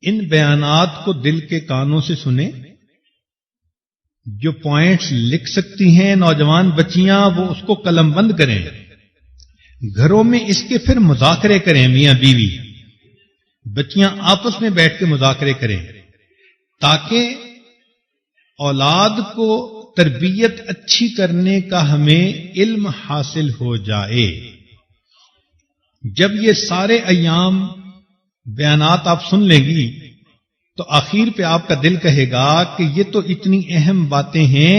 ان بیانات کو دل کے کانوں سے سنیں. جو پوائنٹس لکھ سکتی ہیں نوجوان بچیاں وہ اس کو قلم بند کریں. گھروں میں اس کے پھر مذاکرے کریں. میاں بیوی بچیاں آپس میں بیٹھ کے مذاکرے کریں تاکہ اولاد کو تربیت اچھی کرنے کا ہمیں علم حاصل ہو جائے. جب یہ سارے ایام بیانات آپ سن لیں گی تو آخر پہ آپ کا دل کہے گا کہ یہ تو اتنی اہم باتیں ہیں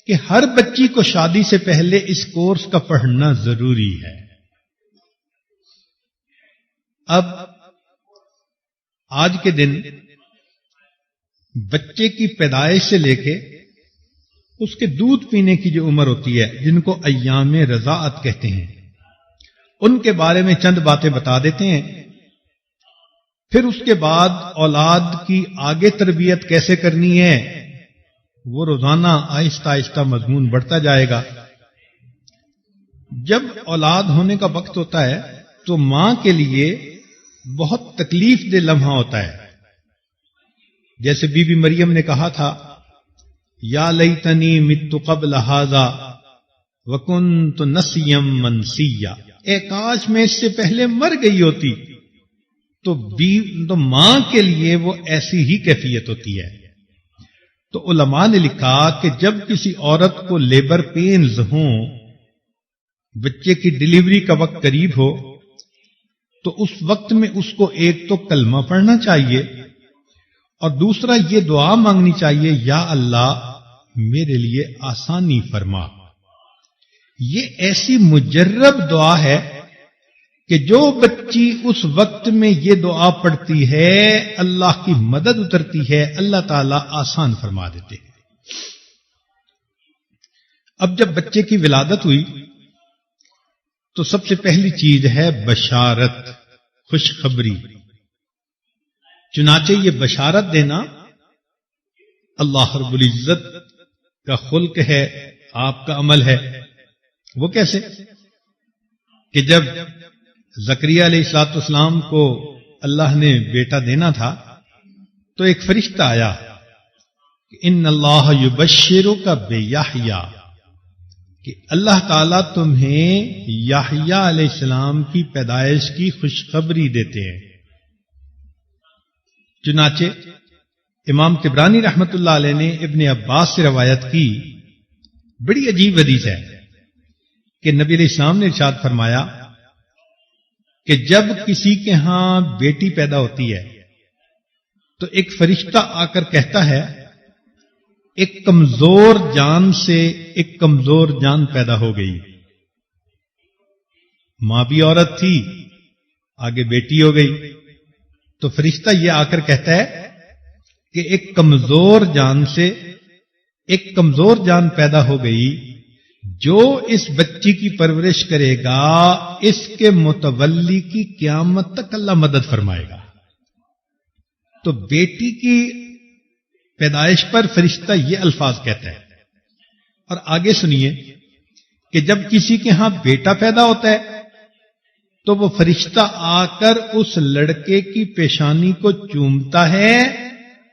کہ ہر بچی کو شادی سے پہلے اس کورس کا پڑھنا ضروری ہے. اب آج کے دن بچے کی پیدائش سے لے کے اس کے دودھ پینے کی جو عمر ہوتی ہے جن کو ایام رضاعت کہتے ہیں ان کے بارے میں چند باتیں بتا دیتے ہیں. پھر اس کے بعد اولاد کی آگے تربیت کیسے کرنی ہے وہ روزانہ آہستہ آہستہ مضمون بڑھتا جائے گا. جب اولاد ہونے کا وقت ہوتا ہے تو ماں کے لیے بہت تکلیف دہ لمحہ ہوتا ہے. جیسے بی بی مریم نے کہا تھا یا لیتنی مت قبل ھذا وکنت نسیا منسیا، اے کاش میں اس سے پہلے مر گئی ہوتی. تو ماں کے لیے وہ ایسی ہی کیفیت ہوتی ہے. تو علماء نے لکھا کہ جب کسی عورت کو لیبر پینز ہوں، بچے کی ڈیلیوری کا وقت قریب ہو، تو اس وقت میں اس کو ایک تو کلمہ پڑھنا چاہیے اور دوسرا یہ دعا مانگنی چاہیے یا اللہ میرے لیے آسانی فرما. یہ ایسی مجرب دعا ہے کہ جو بچی اس وقت میں یہ دعا پڑھتی ہے اللہ کی مدد اترتی ہے، اللہ تعالی آسان فرما دیتے ہیں. اب جب بچے کی ولادت ہوئی تو سب سے پہلی چیز ہے بشارت، خوشخبری. چنانچہ یہ بشارت دینا اللہ رب العزت کا خلق ہے، آپ کا عمل ہے. وہ کیسے کہ جب زکریا علیہ الصلوۃ والسلام کو اللہ نے بیٹا دینا تھا تو ایک فرشتہ آیا کہ ان اللہ یبشرک بیحییٰ، کہ اللہ تعالیٰ تمہیں یحییٰ علیہ السلام کی پیدائش کی خوشخبری دیتے ہیں. چنانچہ امام طبرانی رحمت اللہ علیہ نے ابن عباس سے روایت کی، بڑی عجیب حدیث ہے کہ نبی علیہ السلام نے ارشاد فرمایا کہ جب کسی کے ہاں بیٹی پیدا ہوتی ہے تو ایک فرشتہ آ کر کہتا ہے ایک کمزور جان سے ایک کمزور جان پیدا ہو گئی. ماں بھی عورت تھی، آگے بیٹی ہو گئی، تو فرشتہ یہ آ کر کہتا ہے کہ ایک کمزور جان سے ایک کمزور جان پیدا ہو گئی، جو اس بچی کی پرورش کرے گا اس کے متولی کی قیامت تک اللہ مدد فرمائے گا. تو بیٹی کی پیدائش پر فرشتہ یہ الفاظ کہتا ہے. اور آگے سنیے کہ جب کسی کے ہاں بیٹا پیدا ہوتا ہے تو وہ فرشتہ آ کر اس لڑکے کی پیشانی کو چومتا ہے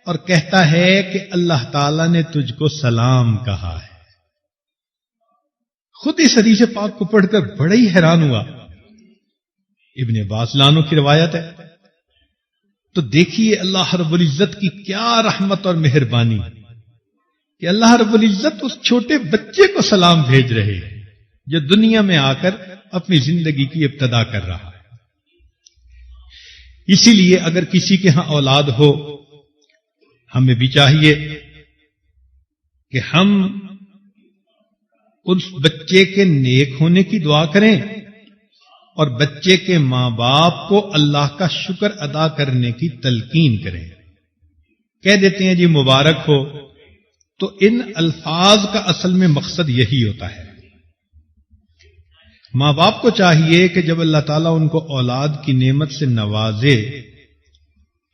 اور کہتا ہے کہ اللہ تعالی نے تجھ کو سلام کہا ہے. خود اس حدیث پاک کو پڑھ کر بڑا ہی حیران ہوا. ابن عباس لانو کی روایت ہے. تو دیکھیے اللہ رب العزت کی کیا رحمت اور مہربانی کہ اللہ رب العزت اس چھوٹے بچے کو سلام بھیج رہے ہیں جو دنیا میں آ کر اپنی زندگی کی ابتدا کر رہا ہے. اسی لیے اگر کسی کے ہاں اولاد ہو ہمیں بھی چاہیے کہ ہم اس بچے کے نیک ہونے کی دعا کریں اور بچے کے ماں باپ کو اللہ کا شکر ادا کرنے کی تلقین کریں. کہہ دیتے ہیں جی مبارک ہو، تو ان الفاظ کا اصل میں مقصد یہی ہوتا ہے. ماں باپ کو چاہیے کہ جب اللہ تعالیٰ ان کو اولاد کی نعمت سے نوازے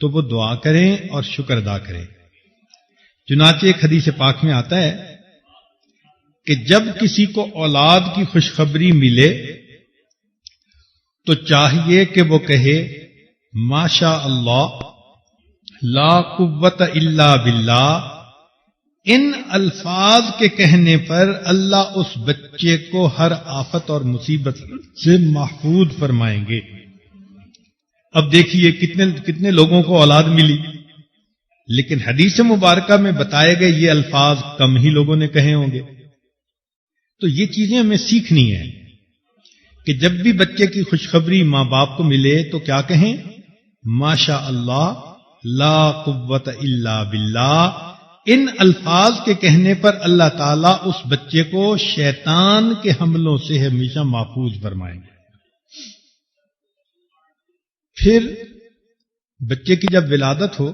تو وہ دعا کریں اور شکر ادا کریں. چنانچہ ایک حدیث پاک میں آتا ہے کہ جب کسی کو اولاد کی خوشخبری ملے تو چاہیے کہ وہ کہے ماشاء اللہ لا قوت الا باللہ، ان الفاظ کے کہنے پر اللہ اس بچے کو ہر آفت اور مصیبت سے محفوظ فرمائیں گے۔ اب دیکھیے کتنے لوگوں کو اولاد ملی، لیکن حدیث مبارکہ میں بتائے گئے یہ الفاظ کم ہی لوگوں نے کہے ہوں گے۔ تو یہ چیزیں ہمیں سیکھنی ہے کہ جب بھی بچے کی خوشخبری ماں باپ کو ملے تو کیا کہیں؟ ماشاء اللہ، لا قوت الا باللہ۔ ان الفاظ کے کہنے پر اللہ تعالیٰ اس بچے کو شیطان کے حملوں سے ہمیشہ محفوظ فرمائیں گے۔ پھر بچے کی جب ولادت ہو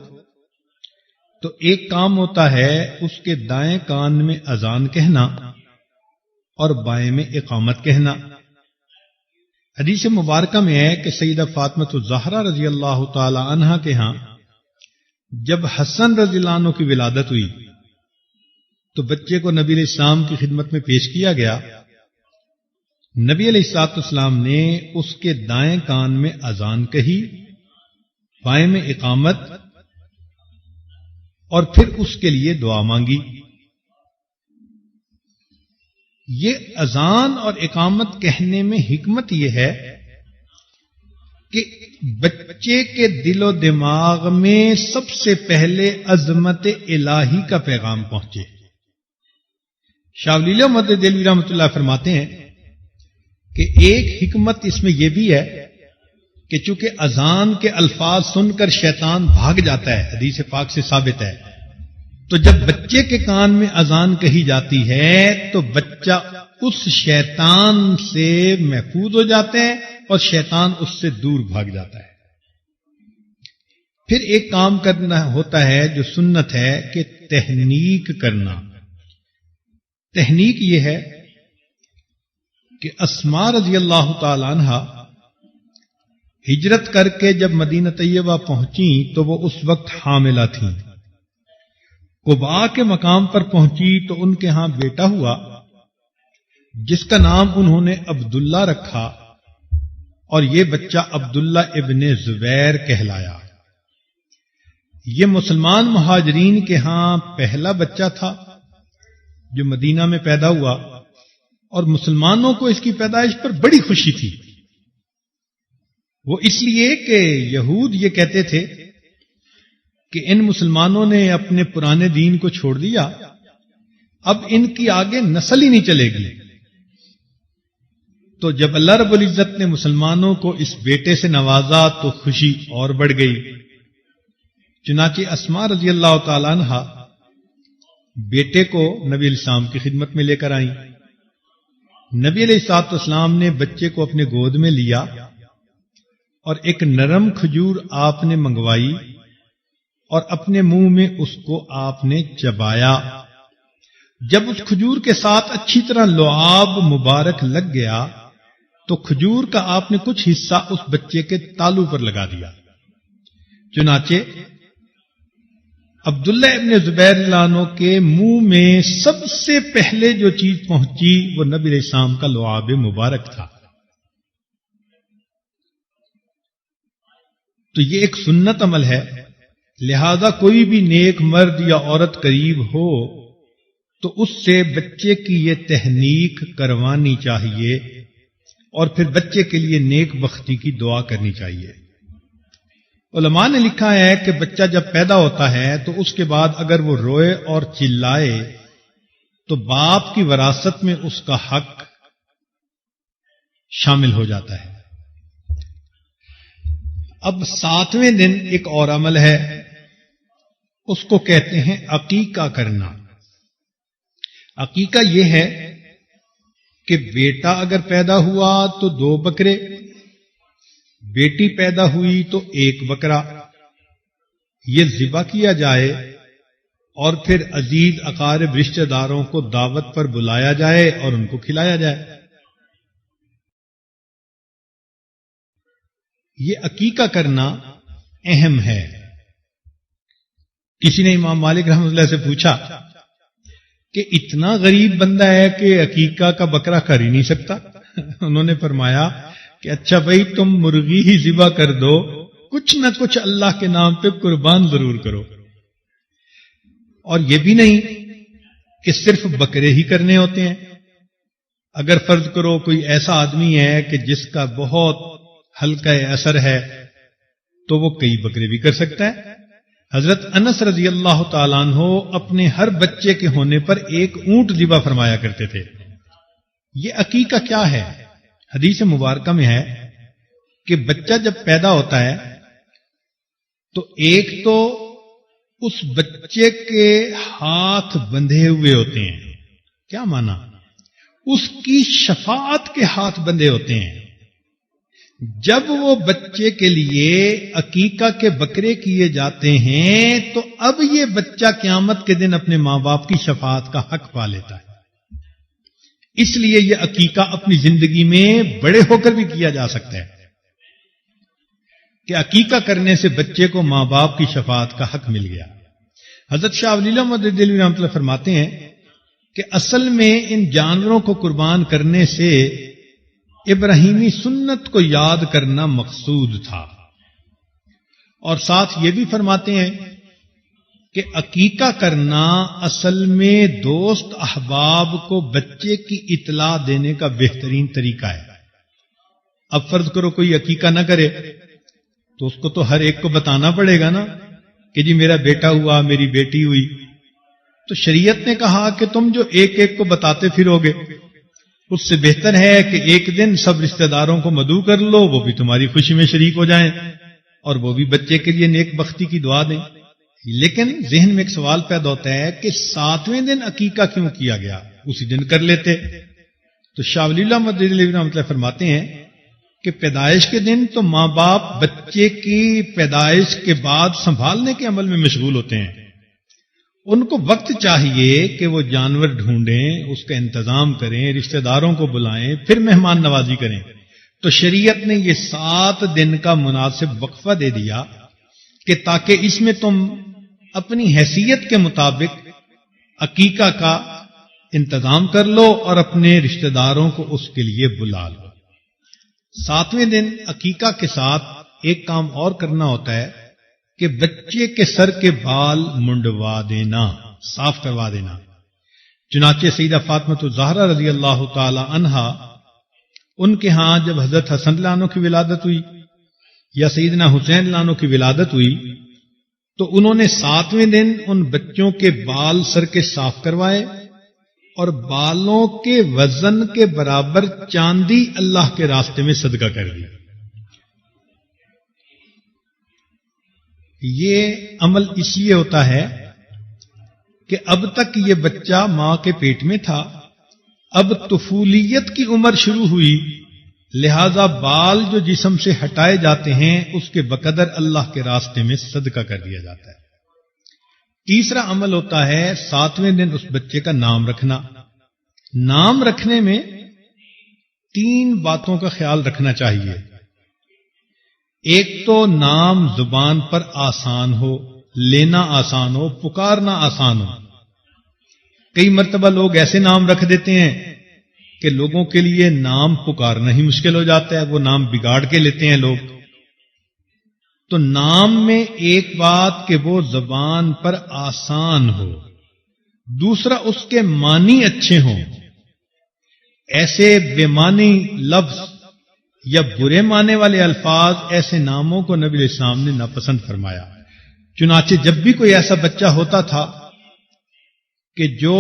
تو ایک کام ہوتا ہے اس کے دائیں کان میں اذان کہنا اور بائیں میں اقامت کہنا۔ حدیث مبارکہ میں ہے کہ سیدہ فاطمہ الزہرا رضی اللہ تعالی عنہا کے ہاں جب حسن رضی اللہ عنہ کی ولادت ہوئی تو بچے کو نبی علیہ السلام کی خدمت میں پیش کیا گیا۔ نبی علیہ السلام نے اس کے دائیں کان میں اذان کہی، بائیں میں اقامت، اور پھر اس کے لیے دعا مانگی۔ یہ اذان اور اقامت کہنے میں حکمت یہ ہے کہ بچے کے دل و دماغ میں سب سے پہلے عظمت الہی کا پیغام پہنچے۔ شاہ ولی اللہ محمد دہلوی رحمۃ اللہ فرماتے ہیں کہ ایک حکمت اس میں یہ بھی ہے کہ چونکہ اذان کے الفاظ سن کر شیطان بھاگ جاتا ہے، حدیث پاک سے ثابت ہے، تو جب بچے کے کان میں اذان کہی جاتی ہے تو بچہ اس شیطان سے محفوظ ہو جاتا ہے اور شیطان اس سے دور بھاگ جاتا ہے۔ پھر ایک کام کرنا ہوتا ہے جو سنت ہے کہ تحنیک کرنا۔ تحنیک یہ ہے کہ اسماء رضی اللہ تعالی عنہا ہجرت کر کے جب مدینہ طیبہ پہنچی تو وہ اس وقت حاملہ تھیں۔ قباء کے مقام پر پہنچی تو ان کے ہاں بیٹا ہوا جس کا نام انہوں نے عبداللہ رکھا، اور یہ بچہ عبداللہ ابن زبیر کہلایا۔ یہ مسلمان مہاجرین کے ہاں پہلا بچہ تھا جو مدینہ میں پیدا ہوا، اور مسلمانوں کو اس کی پیدائش پر بڑی خوشی تھی۔ وہ اس لیے کہ یہود یہ کہتے تھے کہ ان مسلمانوں نے اپنے پرانے دین کو چھوڑ دیا، اب ان کی آگے نسل ہی نہیں چلے گی۔ تو جب اللہ رب العزت نے مسلمانوں کو اس بیٹے سے نوازا تو خوشی اور بڑھ گئی۔ چنانچہ اسماء رضی اللہ تعالی عنہا بیٹے کو نبی علیہ السلام کی خدمت میں لے کر آئیں۔ نبی علیہ السلام نے بچے کو اپنے گود میں لیا اور ایک نرم کھجور آپ نے منگوائی اور اپنے منہ میں اس کو آپ نے چبایا۔ جب اس کھجور کے ساتھ اچھی طرح لعاب مبارک لگ گیا تو کھجور کا آپ نے کچھ حصہ اس بچے کے تالو پر لگا دیا۔ چنانچہ عبداللہ ابن زبیر عنہ کے منہ میں سب سے پہلے جو چیز پہنچی وہ نبی علیہ السلام کا لعاب مبارک تھا۔ تو یہ ایک سنت عمل ہے، لہذا کوئی بھی نیک مرد یا عورت قریب ہو تو اس سے بچے کی یہ تحنیک کروانی چاہیے اور پھر بچے کے لیے نیک بختی کی دعا کرنی چاہیے۔ علماء نے لکھا ہے کہ بچہ جب پیدا ہوتا ہے تو اس کے بعد اگر وہ روئے اور چلائے تو باپ کی وراثت میں اس کا حق شامل ہو جاتا ہے۔ اب 7ویں دن ایک اور عمل ہے، اس کو کہتے ہیں عقیقہ کرنا۔ عقیقہ یہ ہے کہ بیٹا اگر پیدا ہوا تو 2 بکرے، بیٹی پیدا ہوئی تو 1 بکرا، یہ ذبح کیا جائے اور پھر عزیز اقارب رشتہ داروں کو دعوت پر بلایا جائے اور ان کو کھلایا جائے۔ یہ عقیقہ کرنا اہم ہے۔ کسی نے امام مالک رحمۃ اللہ سے پوچھا کہ اتنا غریب بندہ ہے کہ عقیقہ کا بکرا کر ہی نہیں سکتا؟ انہوں نے فرمایا کہ اچھا بھائی تم مرغی ہی ذبح کر دو کچھ نہ کچھ اللہ کے نام پہ قربان ضرور کرو. اور یہ بھی نہیں کہ صرف بکرے ہی کرنے ہوتے ہیں. اگر فرض کرو کوئی ایسا آدمی ہے کہ جس کا بہت ہلکا اثر ہے تو وہ کئی بکرے بھی کر سکتا ہے. حضرت انس رضی اللہ تعالیٰ عنہ اپنے ہر بچے کے ہونے پر ایک اونٹ ذبح فرمایا کرتے تھے. یہ عقیقہ کیا ہے؟ حدیث مبارکہ میں ہے کہ بچہ جب پیدا ہوتا ہے تو ایک تو اس بچے کے ہاتھ بندھے ہوئے ہوتے ہیں. کیا مانا؟ اس کی شفاعت کے ہاتھ بندھے ہوتے ہیں. جب وہ بچے کے لیے عقیقہ کے بکرے کیے جاتے ہیں تو اب یہ بچہ قیامت کے دن اپنے ماں باپ کی شفاعت کا حق پا لیتا ہے. اس لیے یہ عقیقہ اپنی زندگی میں بڑے ہو کر بھی کیا جا سکتا ہے کہ عقیقہ کرنے سے بچے کو ماں باپ کی شفاعت کا حق مل گیا. حضرت شاہ ولی اللہ محمد دہلوی رحمۃ اللہ فرماتے ہیں کہ اصل میں ان جانوروں کو قربان کرنے سے ابراہیمی سنت کو یاد کرنا مقصود تھا. اور ساتھ یہ بھی فرماتے ہیں کہ عقیقہ کرنا اصل میں دوست احباب کو بچے کی اطلاع دینے کا بہترین طریقہ ہے. اب فرض کرو کوئی عقیقہ نہ کرے تو اس کو تو ہر ایک کو بتانا پڑے گا نا کہ جی میرا بیٹا ہوا، میری بیٹی ہوئی. تو شریعت نے کہا کہ تم جو ایک ایک کو بتاتے پھرو گے اس سے بہتر ہے کہ ایک دن سب رشتہ داروں کو مدعو کر لو، وہ بھی تمہاری خوشی میں شریک ہو جائیں اور وہ بھی بچے کے لیے نیک بختی کی دعا دیں. لیکن ذہن میں ایک سوال پیدا ہوتا ہے کہ 7ویں دن عقیقہ کیوں کیا گیا؟ اسی دن کر لیتے. تو شاہ ولی اللہ محمد دہلوی رحمۃ اللہ فرماتے ہیں کہ پیدائش کے دن تو ماں باپ بچے کی پیدائش کے بعد سنبھالنے کے عمل میں مشغول ہوتے ہیں. ان کو وقت چاہیے کہ وہ جانور ڈھونڈیں، اس کا انتظام کریں، رشتہ داروں کو بلائیں، پھر مہمان نوازی کریں. تو شریعت نے یہ 7 دن کا مناسب وقفہ دے دیا کہ تاکہ اس میں تم اپنی حیثیت کے مطابق عقیقہ کا انتظام کر لو اور اپنے رشتہ داروں کو اس کے لیے بلا لو. 7ویں دن عقیقہ کے ساتھ ایک کام اور کرنا ہوتا ہے کہ بچے کے سر کے بال منڈوا دینا، صاف کروا دینا. چنانچہ سیدہ فاطمہ الزہرا رضی اللہ تعالی عنہا، ان کے ہاں جب حضرت حسن اللہ عنہ کی ولادت ہوئی یا سیدنا حسین اللہ عنہ کی ولادت ہوئی تو انہوں نے 7ویں دن ان بچوں کے بال سر کے صاف کروائے اور بالوں کے وزن کے برابر چاندی اللہ کے راستے میں صدقہ کر دی. یہ عمل اس لیے ہوتا ہے کہ اب تک یہ بچہ ماں کے پیٹ میں تھا، اب طفولیت کی عمر شروع ہوئی، لہذا بال جو جسم سے ہٹائے جاتے ہیں اس کے بقدر اللہ کے راستے میں صدقہ کر دیا جاتا ہے. تیسرا عمل ہوتا ہے 7ویں دن اس بچے کا نام رکھنا. نام رکھنے میں 3 باتوں کا خیال رکھنا چاہیے. ایک تو نام زبان پر آسان ہو، لینا آسان ہو، پکارنا آسان ہو. کئی مرتبہ لوگ ایسے نام رکھ دیتے ہیں کہ لوگوں کے لیے نام پکارنا ہی مشکل ہو جاتا ہے، وہ نام بگاڑ کے لیتے ہیں لوگ. تو نام میں ایک بات کہ وہ زبان پر آسان ہو، دوسرا اس کے معنی اچھے ہوں. ایسے بے معنی لفظ یا برے معنی والے الفاظ، ایسے ناموں کو نبی علیہ السلام نے ناپسند فرمایا. چنانچہ جب بھی کوئی ایسا بچہ ہوتا تھا کہ جو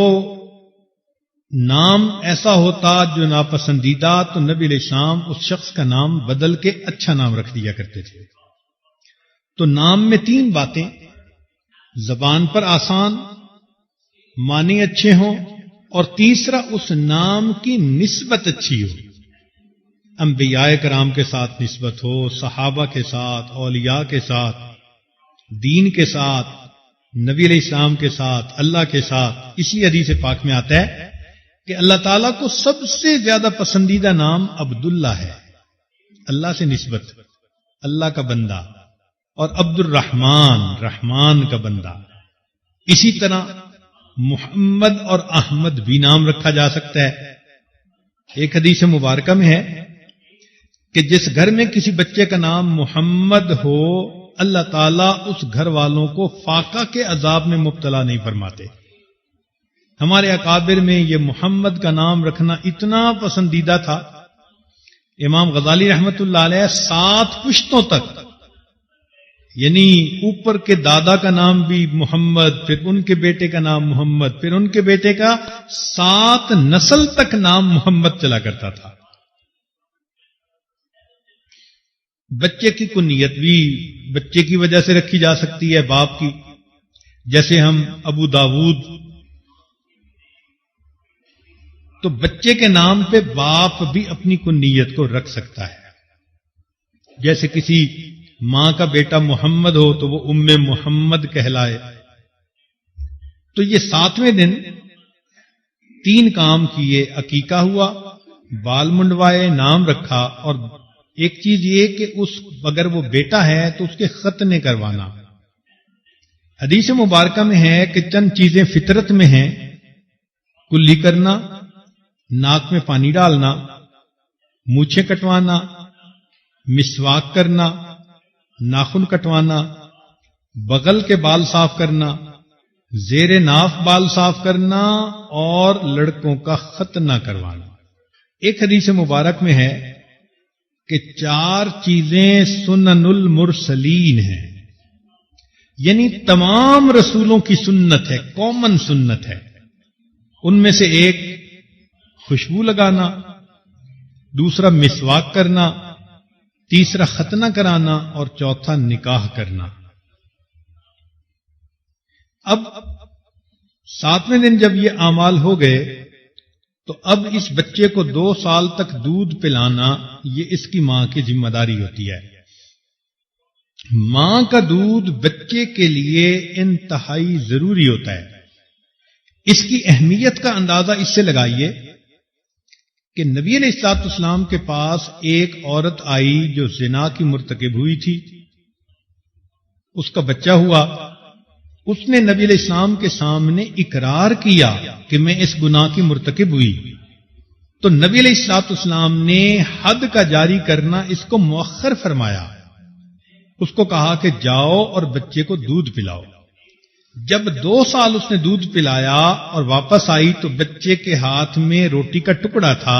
نام ایسا ہوتا جو ناپسندیدہ، تو نبی علیہ السلام اس شخص کا نام بدل کے اچھا نام رکھ دیا کرتے تھے. تو نام میں 3 باتیں، زبان پر آسان، معنی اچھے ہوں، اور تیسرا اس نام کی نسبت اچھی ہو. انبیاء کرام کے ساتھ نسبت ہو، صحابہ کے ساتھ، اولیاء کے ساتھ، دین کے ساتھ، نبی علیہ السلام کے ساتھ، اللہ کے ساتھ. اسی حدیث پاک میں آتا ہے کہ اللہ تعالیٰ کو سب سے زیادہ پسندیدہ نام عبداللہ ہے، اللہ سے نسبت، اللہ کا بندہ، اور عبد الرحمن، رحمان کا بندہ. اسی طرح محمد اور احمد بھی نام رکھا جا سکتا ہے. ایک حدیث مبارکہ میں ہے کہ جس گھر میں کسی بچے کا نام محمد ہو اللہ تعالیٰ اس گھر والوں کو فاقہ کے عذاب میں مبتلا نہیں فرماتے. ہمارے اکابر میں یہ محمد کا نام رکھنا اتنا پسندیدہ تھا. امام غزالی رحمت اللہ علیہ 7 پشتوں تک، یعنی اوپر کے دادا کا نام بھی محمد، پھر ان کے بیٹے کا نام محمد، پھر ان کے بیٹے کا 7 نسل تک نام محمد چلا کرتا تھا. بچے کی کنیت بھی بچے کی وجہ سے رکھی جا سکتی ہے، باپ کی. جیسے ہم ابو داود، تو بچے کے نام پہ باپ بھی اپنی کنیت کو رکھ سکتا ہے. جیسے کسی ماں کا بیٹا محمد ہو تو وہ ام محمد کہلائے. تو یہ 7ویں دن 3 کام کیے. عقیقہ ہوا، بال منڈوائے، نام رکھا، اور ایک چیز یہ کہ اگر وہ بیٹا ہے تو اس کے ختنے کروانا. حدیث مبارکہ میں ہے کہ چند چیزیں فطرت میں ہیں: کلی کرنا، ناک میں پانی ڈالنا، مونچھیں کٹوانا، مسواک کرنا، ناخن کٹوانا، بغل کے بال صاف کرنا، زیر ناف بال صاف کرنا، اور لڑکوں کا ختنہ کروانا. ایک حدیث مبارک میں ہے کہ 4 چیزیں سنن المرسلین ہیں، یعنی تمام رسولوں کی سنت ہے، کامن سنت ہے. ان میں سے ایک خوشبو لگانا، دوسرا مسواک کرنا، تیسرا ختنہ کرانا، اور چوتھا نکاح کرنا. اب 7ویں دن جب یہ اعمال ہو گئے تو اب اس بچے کو 2 سال تک دودھ پلانا یہ اس کی ماں کی ذمہ داری ہوتی ہے. ماں کا دودھ بچے کے لیے انتہائی ضروری ہوتا ہے. اس کی اہمیت کا اندازہ اس سے لگائیے کہ نبی علیہ الصلوۃ والسلام کے پاس ایک عورت آئی جو زنا کی مرتکب ہوئی تھی. اس کا بچہ ہوا. اس نے نبی علیہ السلام کے سامنے اقرار کیا کہ میں اس گناہ کی مرتکب ہوئی. تو نبی علیہ الصلوۃ والسلام نے حد کا جاری کرنا اس کو مؤخر فرمایا. اس کو کہا کہ جاؤ اور بچے کو دودھ پلاؤ. جب 2 سال اس نے دودھ پلایا اور واپس آئی تو بچے کے ہاتھ میں روٹی کا ٹکڑا تھا.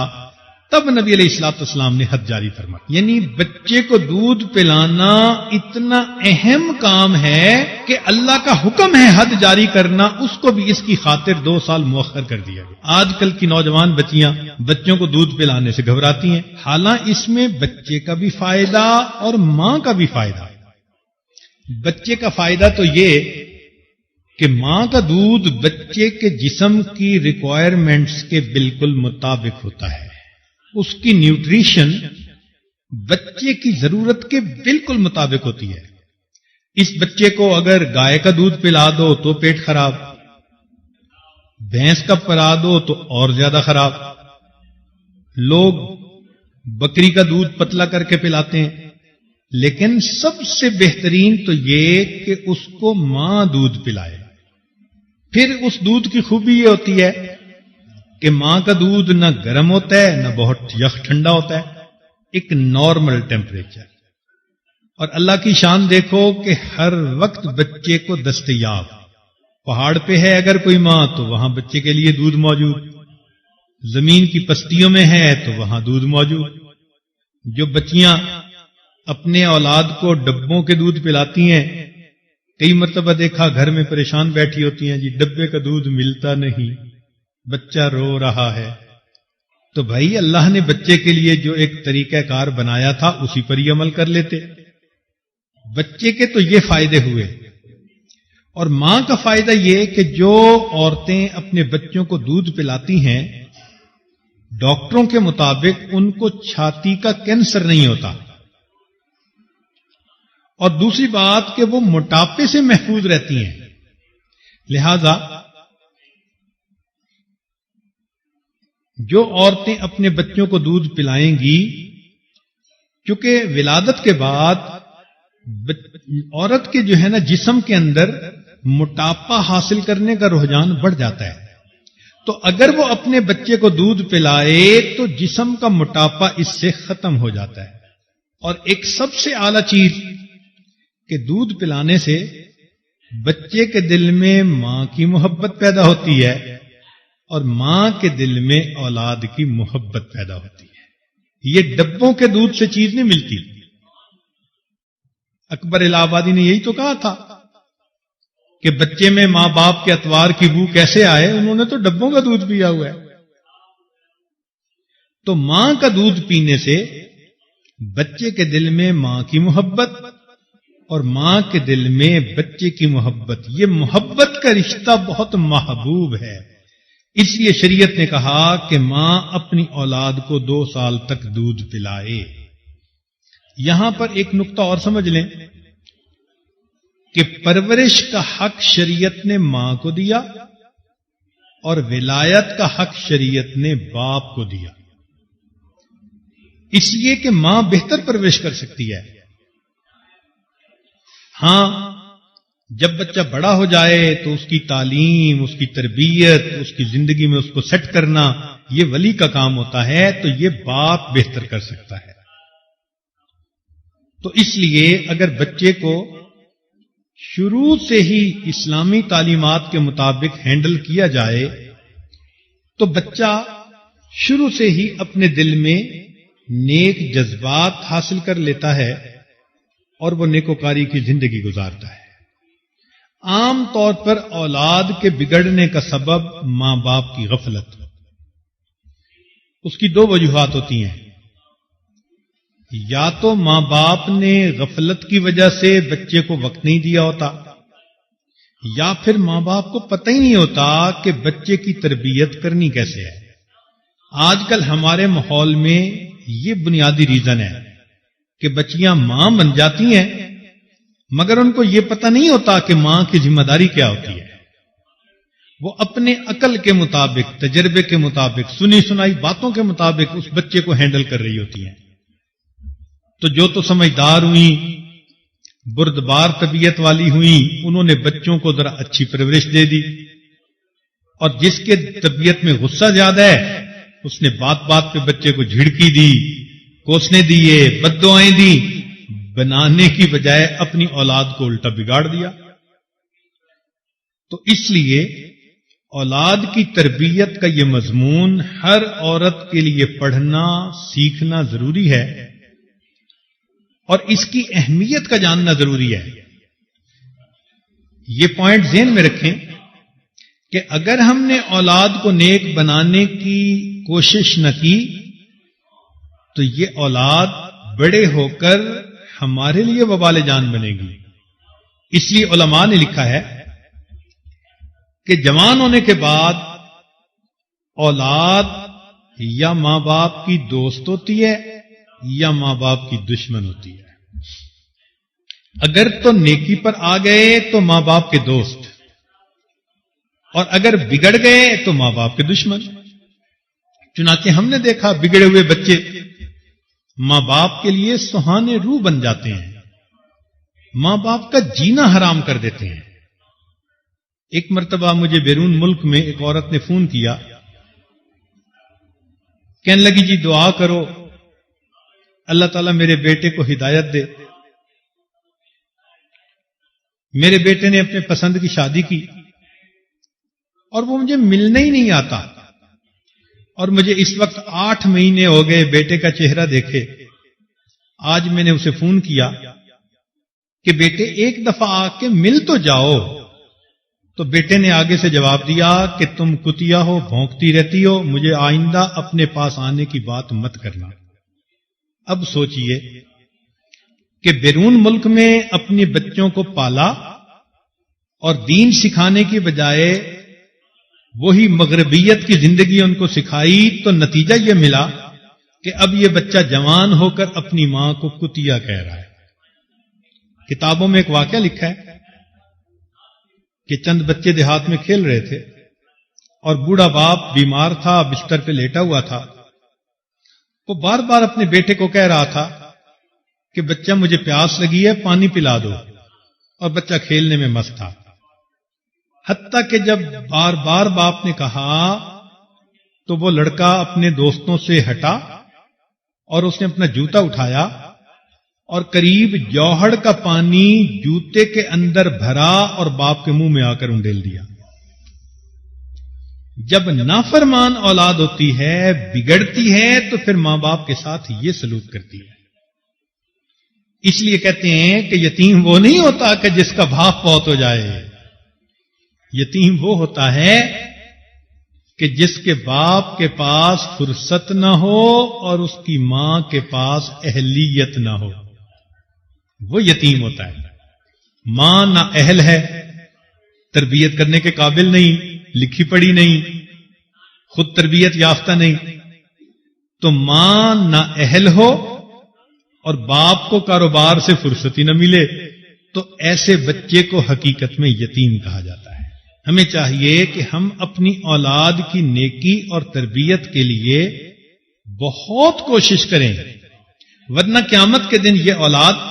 تب نبی علیہ الصلوۃ والسلام نے حد جاری فرمایا. یعنی بچے کو دودھ پلانا اتنا اہم کام ہے کہ اللہ کا حکم ہے حد جاری کرنا، اس کو بھی اس کی خاطر 2 سال مؤخر کر دیا گیا. آج کل کی نوجوان بچیاں بچوں کو دودھ پلانے سے گھبراتی ہیں، حالانکہ اس میں بچے کا بھی فائدہ اور ماں کا بھی فائدہ. بچے کا فائدہ تو یہ کہ ماں کا دودھ بچے کے جسم کی ریکوائرمنٹس کے بالکل مطابق ہوتا ہے. اس کی نیوٹریشن بچے کی ضرورت کے بالکل مطابق ہوتی ہے. اس بچے کو اگر گائے کا دودھ پلا دو تو پیٹ خراب، بھینس کا پلا دو تو اور زیادہ خراب. لوگ بکری کا دودھ پتلا کر کے پلاتے ہیں، لیکن سب سے بہترین تو یہ کہ اس کو ماں دودھ پلائے. پھر اس دودھ کی خوبی یہ ہوتی ہے کہ ماں کا دودھ نہ گرم ہوتا ہے نہ بہت یخ ٹھنڈا ہوتا ہے، ایک نارمل ٹیمپریچر. اور اللہ کی شان دیکھو کہ ہر وقت بچے کو دستیاب. پہاڑ پہ ہے اگر کوئی ماں تو وہاں بچے کے لیے دودھ موجود، زمین کی پستیوں میں ہے تو وہاں دودھ موجود. جو بچیاں اپنے اولاد کو ڈبوں کے دودھ پلاتی ہیں، کئی مرتبہ دیکھا گھر میں پریشان بیٹھی ہوتی ہیں، جی ڈبے کا دودھ ملتا نہیں، بچہ رو رہا ہے. تو بھائی اللہ نے بچے کے لیے جو ایک طریقہ کار بنایا تھا اسی پر ہی عمل کر لیتے. بچے کے تو یہ فائدے ہوئے. اور ماں کا فائدہ یہ کہ جو عورتیں اپنے بچوں کو دودھ پلاتی ہیں ڈاکٹروں کے مطابق ان کو چھاتی کا کینسر نہیں ہوتا. اور دوسری بات کہ وہ موٹاپے سے محفوظ رہتی ہیں. لہذا جو عورتیں اپنے بچوں کو دودھ پلائیں گی، کیونکہ ولادت کے بعد عورت کے جو ہے نا جسم کے اندر موٹاپا حاصل کرنے کا رجحان بڑھ جاتا ہے، تو اگر وہ اپنے بچے کو دودھ پلائے تو جسم کا موٹاپا اس سے ختم ہو جاتا ہے. اور ایک سب سے اعلی چیز کہ دودھ پلانے سے بچے کے دل میں ماں کی محبت پیدا ہوتی ہے اور ماں کے دل میں اولاد کی محبت پیدا ہوتی ہے. یہ ڈبوں کے دودھ سے چیز نہیں ملتی. اکبر الہ آبادی نے یہی تو کہا تھا کہ بچے میں ماں باپ کے اتوار کی بو کیسے آئے، انہوں نے تو ڈبوں کا دودھ پیا ہوا ہے. تو ماں کا دودھ پینے سے بچے کے دل میں ماں کی محبت اور ماں کے دل میں بچے کی محبت، یہ محبت کا رشتہ بہت محبوب ہے. اس لیے شریعت نے کہا کہ ماں اپنی اولاد کو 2 سال تک دودھ پلائے. یہاں پر ایک نقطہ اور سمجھ لیں کہ پرورش کا حق شریعت نے ماں کو دیا اور ولایت کا حق شریعت نے باپ کو دیا، اس لیے کہ ماں بہتر پرورش کر سکتی ہے. ہاں، جب بچہ بڑا ہو جائے تو اس کی تعلیم، اس کی تربیت، اس کی زندگی میں اس کو سیٹ کرنا یہ ولی کا کام ہوتا ہے، تو یہ باپ بہتر کر سکتا ہے. تو اس لیے اگر بچے کو شروع سے ہی اسلامی تعلیمات کے مطابق ہینڈل کیا جائے تو بچہ شروع سے ہی اپنے دل میں نیک جذبات حاصل کر لیتا ہے اور وہ نیکوکاری کی زندگی گزارتا ہے. عام طور پر اولاد کے بگڑنے کا سبب ماں باپ کی غفلت. اس کی 2 وجوہات ہوتی ہیں. یا تو ماں باپ نے غفلت کی وجہ سے بچے کو وقت نہیں دیا ہوتا، یا پھر ماں باپ کو پتہ ہی نہیں ہوتا کہ بچے کی تربیت کرنی کیسے ہے. آج کل ہمارے ماحول میں یہ بنیادی ریزن ہے کہ بچیاں ماں بن جاتی ہیں مگر ان کو یہ پتہ نہیں ہوتا کہ ماں کی ذمہ داری کیا ہوتی ہے. وہ اپنے عقل کے مطابق، تجربے کے مطابق، سنی سنائی باتوں کے مطابق اس بچے کو ہینڈل کر رہی ہوتی ہیں. تو جو تو سمجھدار ہوئیں، بردبار طبیعت والی ہوئیں، انہوں نے بچوں کو ذرا اچھی پرورش دے دی، اور جس کے طبیعت میں غصہ زیادہ ہے اس نے بات بات پہ بچے کو جھڑکی دی، کوسنے دیے، بددعائیں دی، بنانے کی بجائے اپنی اولاد کو الٹا بگاڑ دیا. تو اس لیے اولاد کی تربیت کا یہ مضمون ہر عورت کے لیے پڑھنا، سیکھنا ضروری ہے اور اس کی اہمیت کا جاننا ضروری ہے. یہ پوائنٹ ذہن میں رکھیں کہ اگر ہم نے اولاد کو نیک بنانے کی کوشش نہ کی تو یہ اولاد بڑے ہو کر ہمارے لیے وبال جان بنے گی. اس لیے علماء نے لکھا ہے کہ جوان ہونے کے بعد اولاد یا ماں باپ کی دوست ہوتی ہے یا ماں باپ کی دشمن ہوتی ہے. اگر تو نیکی پر آ گئے تو ماں باپ کے دوست، اور اگر بگڑ گئے تو ماں باپ کے دشمن. چنانچہ ہم نے دیکھا بگڑے ہوئے بچے ماں باپ کے لیے سہانے روح بن جاتے ہیں، ماں باپ کا جینا حرام کر دیتے ہیں. ایک مرتبہ مجھے بیرون ملک میں ایک عورت نے فون کیا، کہنے لگی جی دعا کرو اللہ تعالیٰ میرے بیٹے کو ہدایت دے. میرے بیٹے نے اپنے پسند کی شادی کی اور وہ مجھے ملنے ہی نہیں آتا، اور مجھے اس وقت 8 مہینے ہو گئے بیٹے کا چہرہ دیکھے. آج میں نے اسے فون کیا کہ بیٹے ایک دفعہ آ کے مل تو جاؤ. تو بیٹے نے آگے سے جواب دیا کہ تم کتیا ہو، بھونکتی رہتی ہو، مجھے آئندہ اپنے پاس آنے کی بات مت کرنا. اب سوچئے کہ بیرون ملک میں اپنے بچوں کو پالا اور دین سکھانے کی بجائے وہی مغربیت کی زندگی ان کو سکھائی، تو نتیجہ یہ ملا کہ اب یہ بچہ جوان ہو کر اپنی ماں کو کتیا کہہ رہا ہے. کتابوں میں ایک واقعہ لکھا ہے کہ چند بچے دیہات میں کھیل رہے تھے اور بوڑھا باپ بیمار تھا، بستر پہ لیٹا ہوا تھا. وہ بار بار اپنے بیٹے کو کہہ رہا تھا کہ بچہ مجھے پیاس لگی ہے، پانی پلا دو، اور بچہ کھیلنے میں مست تھا. حتیٰ کہ جب بار بار باپ نے کہا تو وہ لڑکا اپنے دوستوں سے ہٹا اور اس نے اپنا جوتا اٹھایا اور قریب جوہر کا پانی جوتے کے اندر بھرا اور باپ کے منہ میں آ کر انڈیل دیا. جب نافرمان اولاد ہوتی ہے، بگڑتی ہے، تو پھر ماں باپ کے ساتھ یہ سلوک کرتی ہے. اس لیے کہتے ہیں کہ یتیم وہ نہیں ہوتا کہ جس کا باپ فوت ہو جائے. یتیم وہ ہوتا ہے کہ جس کے باپ کے پاس فرصت نہ ہو اور اس کی ماں کے پاس اہلیت نہ ہو، وہ یتیم ہوتا ہے. ماں نہ اہل ہے، تربیت کرنے کے قابل نہیں، لکھی پڑھی نہیں، خود تربیت یافتہ نہیں، تو ماں نہ اہل ہو اور باپ کو کاروبار سے فرصت ہی نہ ملے، تو ایسے بچے کو حقیقت میں یتیم کہا جاتا ہے. ہمیں چاہیے کہ ہم اپنی اولاد کی نیکی اور تربیت کے لیے بہت کوشش کریں، ورنہ قیامت کے دن یہ اولاد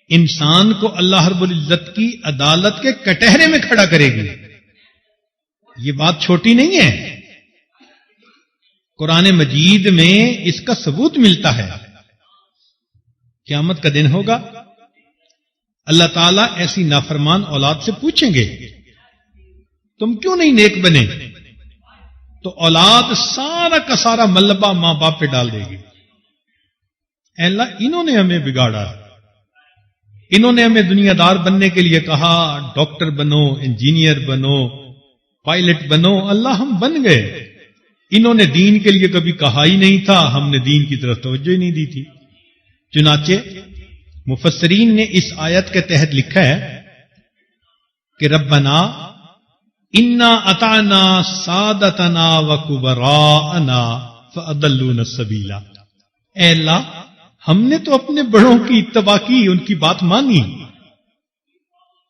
انسان کو اللہ رب العزت کی عدالت کے کٹہرے میں کھڑا کرے گی. یہ بات چھوٹی نہیں ہے. قرآن مجید میں اس کا ثبوت ملتا ہے. قیامت کا دن ہوگا، اللہ تعالیٰ ایسی نافرمان اولاد سے پوچھیں گے تم کیوں نہیں نیک بنے؟ تو اولاد سارا کا سارا ملبہ ماں باپ پہ ڈال دے گی. اے اللہ، انہوں نے ہمیں بگاڑا، انہوں نے ہمیں دنیا دار بننے کے لیے کہا، ڈاکٹر بنو، انجینئر بنو، پائلٹ بنو، اللہ ہم بن گئے. انہوں نے دین کے لیے کبھی کہا ہی نہیں تھا، ہم نے دین کی طرف توجہ ہی نہیں دی تھی. چنانچہ مفسرین نے اس آیت کے تحت لکھا ہے کہ ربنا انا اطعنا سادتنا وکبراءنا فاضلونا السبیل. اے اللہ، ہم نے تو اپنے بڑوں کی اتباع کی، ان کی بات مانی.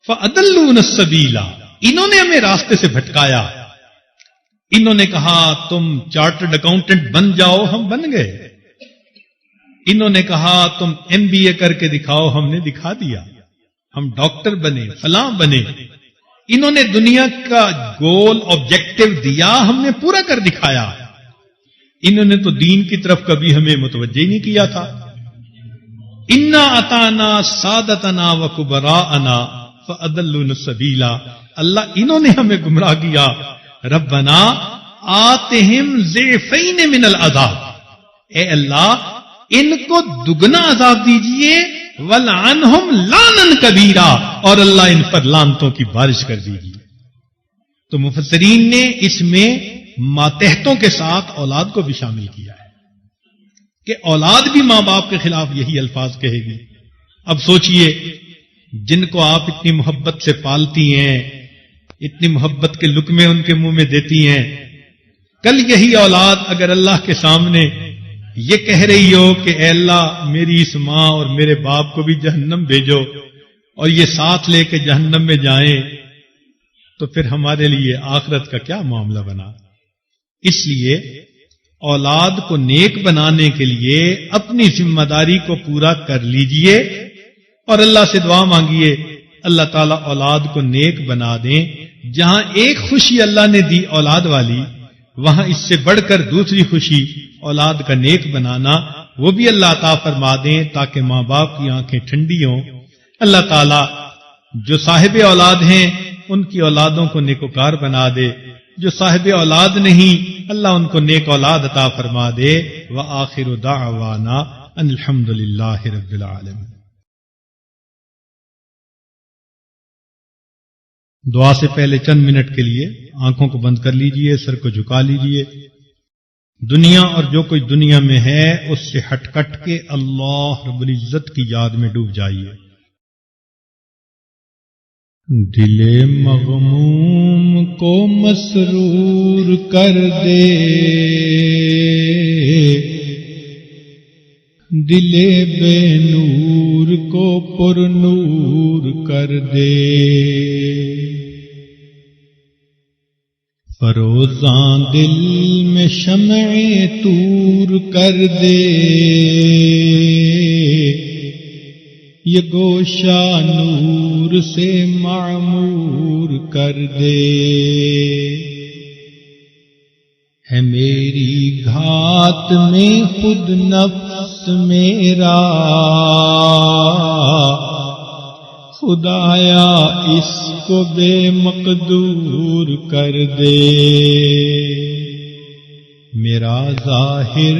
فاضلونا السبیل، انہوں نے ہمیں راستے سے بھٹکایا. انہوں نے کہا تم چارٹرڈ اکاؤنٹنٹ بن جاؤ، ہم بن گئے. انہوں نے کہا تم MBA کر کے دکھاؤ، ہم نے دکھا دیا. ہم ڈاکٹر بنے، فلاں بنے. انہوں نے دنیا کا گول آبجیکٹو دیا، ہم نے پورا کر دکھایا. انہوں نے تو دین کی طرف کبھی ہمیں متوجہ ہی نہیں کیا تھا. انا اطعنا سادتنا وکبراءنا فاضلونا السبیل. اللہ، انہوں نے ہمیں گمراہ کیا. ربنا آتہم ضعفین من العذاب. اے اللہ، ان کو دگنا عذاب دیجئے. ولعنہم لعنا کبیرا، اور اللہ ان پر لعنتوں کی بارش کر دیجیے. تو مفسرین نے اس میں ماتحتوں کے ساتھ اولاد کو بھی شامل کیا ہے کہ اولاد بھی ماں باپ کے خلاف یہی الفاظ کہے گی. اب سوچئے، جن کو آپ اتنی محبت سے پالتی ہیں، اتنی محبت کے لقمے ان کے منہ میں دیتی ہیں، کل یہی اولاد اگر اللہ کے سامنے یہ کہہ رہی ہو کہ اے اللہ، میری اس ماں اور میرے باپ کو بھی جہنم بھیجو، اور یہ ساتھ لے کے جہنم میں جائیں، تو پھر ہمارے لیے آخرت کا کیا معاملہ بنا. اس لیے اولاد کو نیک بنانے کے لیے اپنی ذمہ داری کو پورا کر لیجئے اور اللہ سے دعا مانگیے اللہ تعالیٰ اولاد کو نیک بنا دیں. جہاں ایک خوشی اللہ نے دی اولاد والی، وہاں اس سے بڑھ کر دوسری خوشی اولاد کا نیک بنانا، وہ بھی اللہ عطا فرما دیں تاکہ ماں باپ کی آنکھیں ٹھنڈی ہوں. اللہ تعالیٰ جو صاحب اولاد ہیں ان کی اولادوں کو نیکوکار بنا دے، جو صاحب اولاد نہیں اللہ ان کو نیک اولاد عطا فرما دے. وآخر دعوانا ان الحمد للہ رب العالمین. دعا سے پہلے چند منٹ کے لیے آنکھوں کو بند کر لیجئے، سر کو جھکا لیجئے. دنیا اور جو کوئی دنیا میں ہے اس سے ہٹ کٹ کے اللہ رب العزت کی یاد میں ڈوب جائیے. دل مغموم کو مسرور کر دے، دل بے نور کو پر نور کر دے. فروزاں دل میں شمع طور کر دے، یہ گوشہ نور سے معمور کر دے. ہے میری دھات میں خود نفس میرا، خدایا اس کو بے مقدور کر دے، میرا ظاہر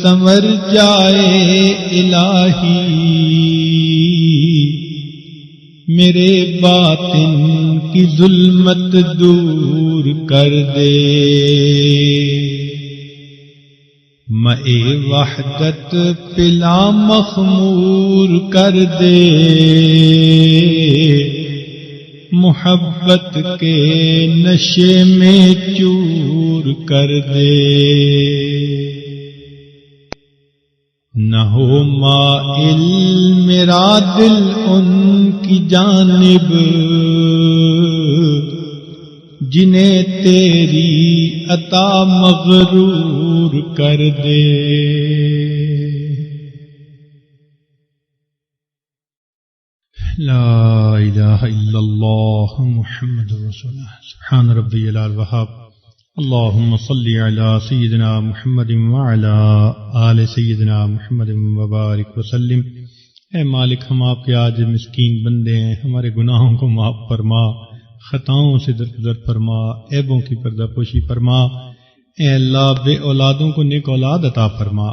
سنور جائے الہی، میرے باطن کی ظلمت دور کر دے، مئے وحدت پلا مخمور کر دے، محبت کے نشے میں چور کر دے، نہ ہو مائل میرا دل ان کی جانب جنہیں تیری عطا مغرور کر دے۔ لا الہ الا اللہ محمد رسول اللہ۔ سبحان ربی الوہاب۔ اللہم صلی علی سیدنا محمد وعلی آل سیدنا محمد وبارک وسلم۔ اے مالک، ہم آپ کے عاجز مسکین بندے ہیں، ہمارے گناہوں کو معاف فرما، خطاؤں سے درگزر فرما، عیبوں کی پردہ پوشی فرما۔ اے اللہ، بے اولادوں کو نیک اولاد عطا فرما،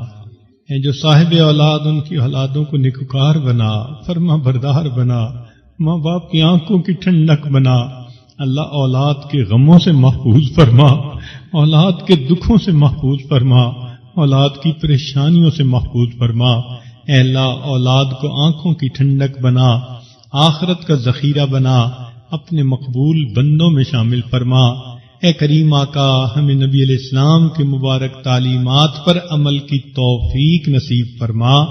اے جو صاحب اولاد ان کی اولادوں کو نیکوکار بنا، فرما بردار بنا، ماں باپ کی آنکھوں کی ٹھنڈک بنا۔ اللہ، اولاد کے غموں سے محفوظ فرما، اولاد کے دکھوں سے محفوظ فرما، اولاد کی پریشانیوں سے محفوظ فرما۔ اے اللہ، اولاد کو آنکھوں کی ٹھنڈک بنا، آخرت کا ذخیرہ بنا، اپنے مقبول بندوں میں شامل فرما۔ اے کریم آقا، ہمیں نبی علیہ السلام کے مبارک تعلیمات پر عمل کی توفیق نصیب فرما،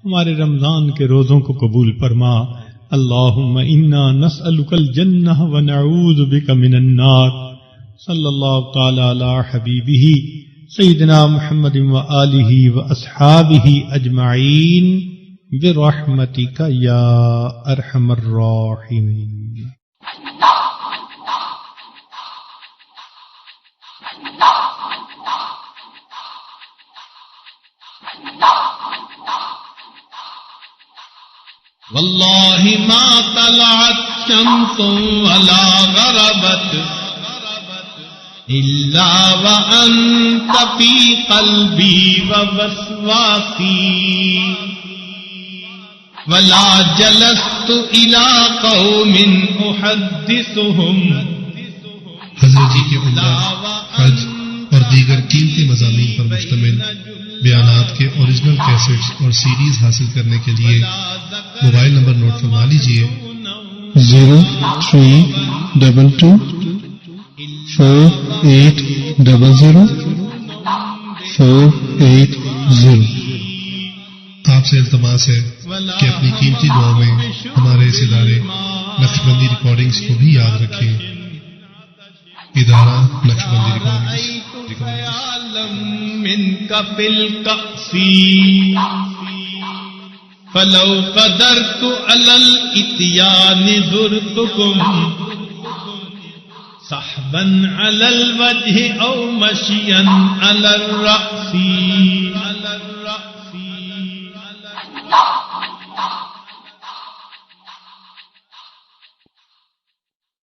ہمارے رمضان کے روزوں کو قبول فرما۔ اللہم انا نسألک الجنہ ونعوذ بک من النار۔ صلی اللہ تعالی علی حبیبہ سیدنا محمد وآلہ واصحابہ اجمعین برحمتک یا ارحم الراحمین۔ واللہ ما طلعت شمس ولا غربت الا وانت فی قلبی ووسواسی، ولا جلست الى قوم احدثهم۔ حضرت جی کے عمرہ، حج اور دیگر قیمتی مضامین پر مشتمل بیانات کے اوریجنل کیسٹس اور سیڈیز حاصل کرنے کے لیے موبائل نمبر نوٹ فرما لیجیے 0322 4800 480۔ آپ سے التماس ہے کہ اپنی قیمتی دعاؤں میں ہمارے اس ادارے نقشبندی ریکارڈنگز کو بھی یاد رکھیں۔ ادارہ نقشبندی ریکارڈنگز۔ منك في الكأس فلو قدرت على الاتيان زرتكم صحبا على الوجه او مشيا على الرأس۔